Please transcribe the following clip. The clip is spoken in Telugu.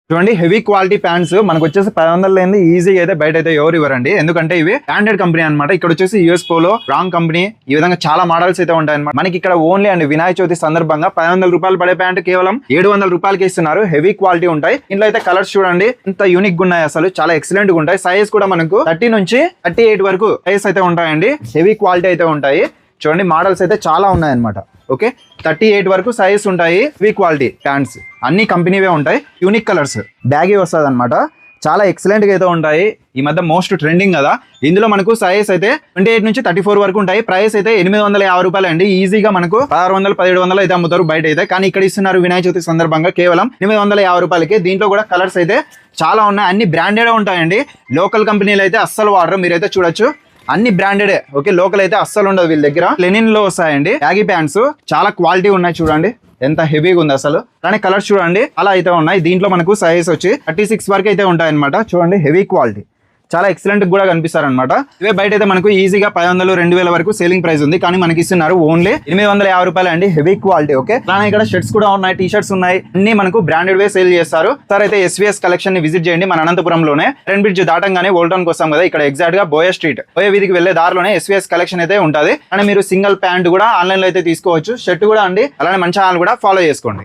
చూడండి హెవీ క్వాలిటీ ప్యాంట్స్ మనకు వచ్చేసి 500 లేని ఈజీగా అయితే బయట అయితే ఎవరు ఇవ్వరండి. ఎందుకంటే ఇవి స్టాండర్డ్ కంపెనీ అనమాట. ఇక్కడ వచ్చేసి యూఎస్ పోలో, రాంగ్ కంపెనీ, ఈ విధంగా చాలా మోడల్స్ అయితే ఉంటాయి అనమాట. మనకి ఇక్కడ ఓన్లీ అండి వినాయక చవితి సందర్భంగా 500 రూపాయలు పడే ప్యాంట్ కేవలం 700 రూపాయలకి ఇస్తున్నారు. హెవీ క్వాలిటీ ఉంటాయి. ఇంట్లో అయితే కలర్స్ చూడండి ఎంత యూనిక్ గా ఉన్నాయి, అసలు చాలా ఎక్సలెంట్ గా ఉంటాయి. సైజ్ కూడా మనకు 30 నుంచి 38 వరకు సైజ్ అయితే ఉంటాయండి. హెవీ క్వాలిటీ అయితే ఉంటాయి. చూడండి మోడల్స్ అయితే చాలా ఉన్నాయి అనమాట. ఓకే 38 వరకు సైజ్ ఉంటాయి. హెవీ క్వాలిటీ ప్యాంట్స్ అన్ని కంపెనీవే ఉంటాయి. యూనిక్ కలర్స్ బ్యాగీ వస్తుంది అనమాట. చాలా ఎక్సలెంట్ గా అయితే ఉంటాయి. ఈ మధ్య మోస్ట్ ట్రెండింగ్ కదా. ఇందులో మనకు సైజ్ అయితే 28 నుంచి 34 వరకు ఉంటాయి. ప్రైస్ అయితే 850 రూపాయలు అండి. ఈజీగా మనకు 1600 1700 అయితే అమ్ముతారు బయట అయితే. కానీ ఇక్కడ ఇస్తున్నారు వినాయక చవితి సందర్భంగా కేవలం 850 రూపాయలకి. దీంట్లో కూడా కలర్స్ అయితే చాలా ఉన్నాయి. అన్ని బ్రాండెడ్ ఉంటాయండి. లోకల్ కంపెనీలు అయితే అస్సలు వాడరు. మీరైతే చూడొచ్చు అన్ని బ్రాండెడే. ఓకే లోకల్ అయితే అస్సలు ఉండదు వీళ్ళ దగ్గర. లెనిన్ లో వస్తాయండి బ్యాగీ ప్యాంట్స్. చాలా క్వాలిటీ ఉన్నాయి. చూడండి ఎంత హెవీగా ఉంది అసలు. కానీ కలర్స్ చూడండి అలా అయితే ఉన్నాయి. దీంట్లో మనకు సైజ్ వచ్చి 36 వరకు అయితే ఉంటాయి అనమాట. చూడండి హెవీ క్వాలిటీ చాలా ఎక్సలెంట్ కూడా కనిపిస్తారు అనమాట. ఇవే బయట అయితే మనకు ఈజీగా 500 2000 వరకు సేలింగ్ ప్రైస్ ఉంది. కానీ మనకి ఇస్తున్నారు ఓన్లీ 850 రూపాయలు అండి. Heavy quality. ఓకే అలానే ఇక్కడ షర్ట్స్ కూడా ఉన్నాయి, టీ షర్ట్స్ ఉన్నాయి. అన్ని మనకు బ్రాండెడ్ వే సేల్ చేస్తారు. సార్ అయితే ఎస్వీఎస్ కలెక్షన్ ని విజిట్ చేయండి. మన అనంతపురంలోనే ట్రెండ్ బ్రిడ్జ్ దాటంగానే ఓల్డ్ టౌన్ కోసం కదా, ఇక్కడ ఎగ్జాక్ట్ గా బోయే స్ట్రీట్ బోయే వీధికి వెళ్లే దారిలోనే ఎస్వీఎస్ కలెక్షన్ అయితే ఉంటుంది. కానీ మీరు సింగిల్ ప్యాంట్ కూడా ఆన్లైన్ లో అయితే తీసుకోవచ్చు. షర్ట్ కూడా అండి అలానే మంచి ఛానల్ కూడా ఫాలో చేసుకోండి.